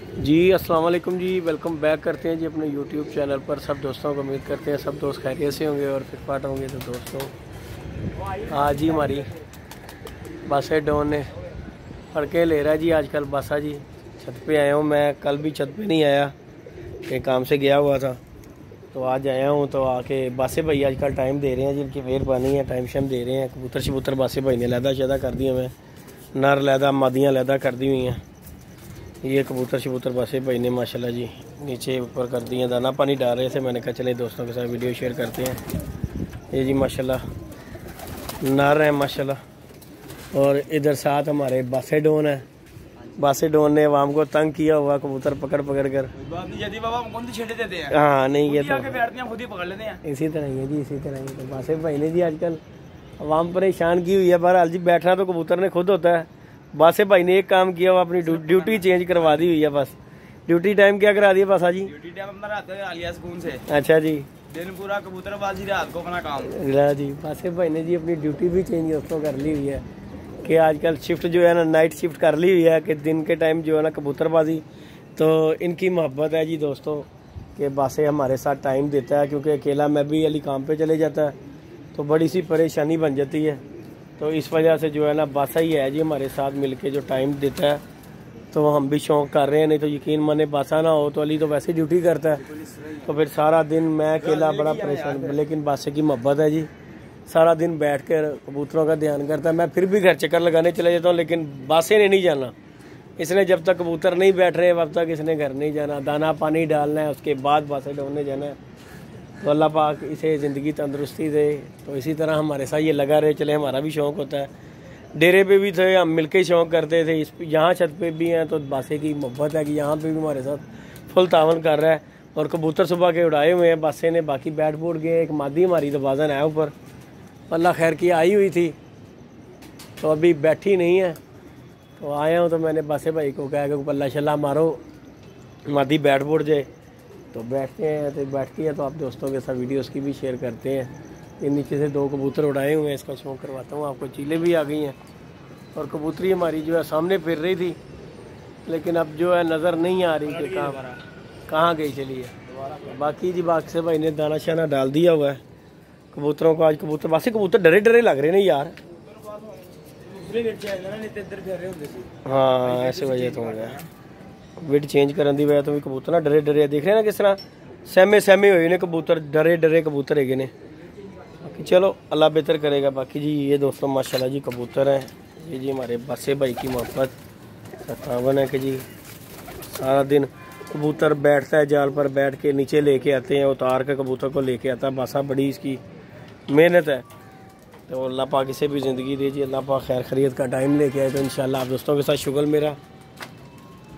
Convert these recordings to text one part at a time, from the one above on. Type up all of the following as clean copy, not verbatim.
जी अस्सलाम वालेकुम जी, welcome back करते हैं जी अपने यूट्यूब चैनल पर। सब दोस्तों को उम्मीद करते हैं सब दोस्त खैरियत से होंगे और फिट फाट होंगे। तो दोस्तों आज ही हमारी बासे डॉन ने फड़के ले रहा है जी आजकल बासा जी। छत पे आया हूँ मैं, कल भी छत पे नहीं आया कि काम से गया हुआ था, तो आज आया हूँ। तो आके बासे भाई आजकल टाइम दे रहे हैं, जिनकी मेहरबानी है, टाइम शाइम दे रहे हैं। कबूतर शबूतर बासे भाई ने लैदा शैदा कर दिए हुए, नर लैदा मादियाँ लैदा कर दी हुई हैं। ये कबूतर शबूतर बासे भाई ने माशाल्लाह जी नीचे ऊपर कर दिए, दाना पानी डाल रहे थे। मैंने कहा चले दोस्तों के साथ वीडियो शेयर करते हैं। ये जी माशाल्लाह नर है माशाल्लाह। और इधर साथ हमारे बासे डॉन है। बासे डॉन ने आवाम को तंग किया हुआ कबूतर पकड़ पकड़ कर। हाँ नहीं, ये तो खुद ही पकड़ लेते हैं। इसी तरह ही है जी, इसी तरह ही। तो बासे भाई ने जी आजकल आवाम परेशान की हुई है। बहरहाल जी बैठना तो कबूतर ने खुद होता है। बासे भाई ने एक काम किया, वो अपनी ड्यूटी चेंज करवा दी हुई है। बस ड्यूटी टाइम क्या करा दिया बासा जी? ड्यूटी टाइम अपना रात आलिया सुकून से। अच्छा जी, दिन पूरा कबूतरबाजी, रात को अपना काम। जी बासे भाई ने जी अपनी ड्यूटी भी चेंज दोस्तों कर ली हुई है कि आजकल शिफ्ट जो है ना नाइट शिफ्ट कर ली हुई है कि दिन के टाइम जो है ना कबूतरबाजी। तो इनकी मोहब्बत है जी दोस्तों कि बासे हमारे साथ टाइम देता है, क्योंकि अकेला मैं भी अली काम पे चले जाता है तो बड़ी सी परेशानी बन जाती है। तो इस वजह से जो है ना बासा ही है जी हमारे साथ मिलके जो टाइम देता है। तो हम भी शौक कर रहे हैं, नहीं तो यकीन माने बासा ना हो तो अली तो वैसे ड्यूटी करता है, तो फिर सारा दिन मैं अकेला बड़ा परेशान। लेकिन बासे की मोहब्बत है जी, सारा दिन बैठ कर कबूतरों का ध्यान करता है। मैं फिर भी घर चक्कर लगाने चले जाता हूँ, लेकिन बासे ने नहीं जाना। इसने जब तक कबूतर नहीं बैठ रहे तब तक इसने घर नहीं जाना। दाना पानी डालना है, उसके बाद बासे ढूंढने जाना है। तो अल्लाह पाक इसे ज़िंदगी तंदुरुस्ती दे। तो इसी तरह हमारे साथ ये लगा रहे चले, हमारा भी शौक़ होता है। डेरे पे भी थे, हम मिलके ही शौक़ करते थे। यहाँ छत पे भी हैं, तो बासे की मोहब्बत है कि यहाँ पे भी हमारे साथ फुल तावन कर रहा है। और कबूतर सुबह के उड़ाए हुए हैं बासे ने, बाकी बैट बूट गए। एक मादी हमारी तो बाजन है ऊपर, अल्लाह खैर की आई हुई थी, तो अभी बैठी नहीं है। तो आया हूँ तो मैंने बासे भाई को कहा कि पल्ला शल्ला मारो, मादी बैठ बूट जाए। तो बैठते हैं, तो बैठती है तो आप दोस्तों के साथ वीडियोस की भी शेयर करते हैं। ये नीचे से 2 कबूतर उड़ाए हुए हैं, इसका शौक करवाता हूँ आपको। चीलें भी आ गई हैं और कबूतरी हमारी जो है सामने फिर रही थी, लेकिन अब जो है नज़र नहीं आ रही कि कहाँ गई चली है। बाकी जी बाक्से भाई ने दाना शाना डाल दिया हुआ है कबूतरों को। आज कबूतर बासे कबूतर डरे डरे लग रहे हैं यार। हाँ ऐसे वजह तो हो गया, विड चेंज करने की वजह तो भी कबूतर ना डरे डरे देख रहे हैं ना किस तरह सहमे सहमे हुए ने कबूतर, डरे डरे कबूतर है ने। बाकी चलो अल्लाह बेहतर करेगा। बाकी जी ये दोस्तों माशाल्लाह जी कबूतर हैं। ये जी हमारे बासे भाई की मोहब्बत सतावन है कि जी सारा दिन कबूतर बैठता है जाल पर, बैठ के नीचे लेके आते हैं, उतार के कबूतर को लेके आता है। बासा बड़ी इसकी मेहनत है। तो अल्लाह पाक इसे भी ज़िंदगी दीजिए, अल्लाह पाक खैर खैरियत का टाइम लेके आए। तो इंशाल्लाह आप दोस्तों के साथ शुगल मेरा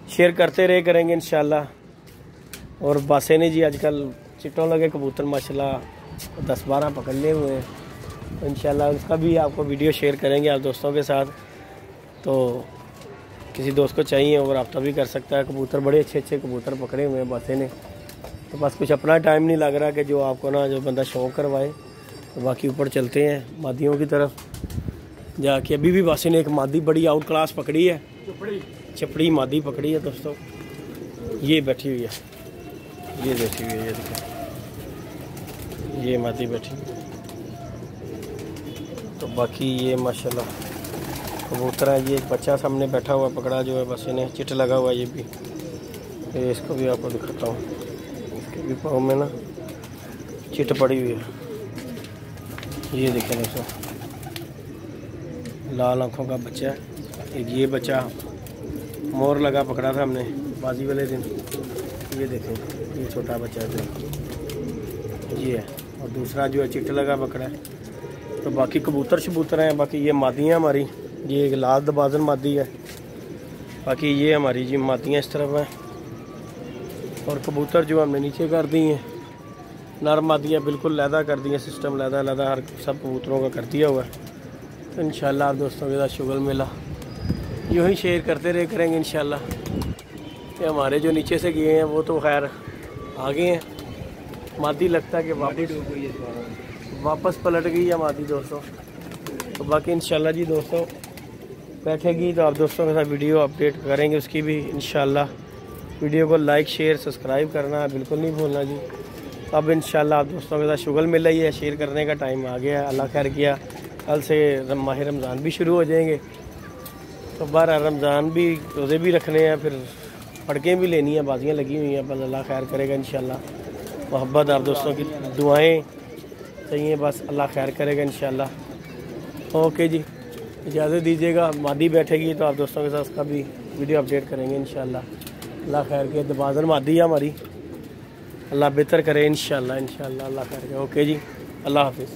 शेयर करते रहे करेंगे इंशाल्लाह। और बासे ने जी आजकल चिट्टों लगे कबूतर माशाल्लाह 10-12 पकड़ लिए हुए हैं, तो इंशाल्लाह उसका भी आपको वीडियो शेयर करेंगे आप दोस्तों के साथ। तो किसी दोस्त को चाहिए और रब्ता भी कर सकता है। कबूतर बड़े अच्छे अच्छे कबूतर पकड़े हुए हैं बासे ने, तो बस कुछ अपना टाइम नहीं लग रहा कि जो आपको ना जो बंदा शौक़ करवाए। तो बाकी ऊपर चलते हैं मादियों की तरफ जाके। अभी भी बासे ने एक मादी बड़ी आउट क्लास पकड़ी है, चपड़ी मादी पकड़ी है दोस्तों। ये बैठी हुई है, ये बैठी हुई है, ये देखो ये मादी बैठी। तो बाकी ये माशाल्लाह कबूतर है। ये बच्चा सामने बैठा हुआ पकड़ा जो है बस इन्हें चिट लगा हुआ। ये भी ये इसको भी आपको दिखाता हूँ, इसके भी पाँव में ना चिट पड़ी हुई है। ये देखें दोस्तों लाल आँखों का बच्चा है। एक ये बच्चा मोर लगा पकड़ा था हमने बाजी वाले दिन। ये देखें ये छोटा बच्चा है ये है, और दूसरा जो है चिट्ठ लगा पकड़ा है। तो बाकी कबूतर शबूतर हैं। बाकी ये मादियाँ हमारी, ये एक लाल दबाजन मादी है। बाकी ये हमारी जी मादियाँ इस तरफ हैं, और कबूतर जो हमने नीचे कर दी हैं नर मादियाँ बिल्कुल लैदा कर दी हैं। सिस्टम लैदा लैदा हर सब कबूतरों का कर दिया हुआ है। तो इंशाल्लाह आप दोस्तों के साथ शुगल मेला यूँ ही शेयर करते रहे करेंगे इंशाल्लाह। कि हमारे जो नीचे से गए हैं वो तो खैर आगे हैं। मादी लगता है कि वापस पलट गई है मादी दोस्तों। तो बाकी इंशाल्लाह जी दोस्तों बैठेगी तो आप दोस्तों के साथ वीडियो अपडेट करेंगे उसकी भी इंशाल्लाह। वीडियो को लाइक शेयर सब्सक्राइब करना बिल्कुल नहीं भूलना जी। अब इंशाल्लाह आप दोस्तों के साथ शुगल मिल रही है, शेयर करने का टाइम आ गया है। अल्लाह खैर किया, कल से माह रमज़ान भी शुरू हो जाएंगे, तो बारह रमज़ान भी रोज़े भी रखने हैं, फिर फड़कें भी लेनी हैं, बाजियाँ लगी हुई हैं। बस अल्लाह खैर करेगा इंशाल्लाह। मोहब्बत आप दोस्तों की दुआएं चाहिए, बस अल्लाह खैर करेगा इंशाल्लाह। ओके जी, इजाज़त दीजिएगा। मादी बैठेगी तो आप दोस्तों के साथ उसका भी वीडियो अपडेट करेंगे इंशाल्लाह। अल्लाह खैर के दबाजन मादी है हमारी, अल्लाह बेहतर करे इंशाल्लाह। अल्लाह खैर के। ओके जी, अल्लाह हाफिज़।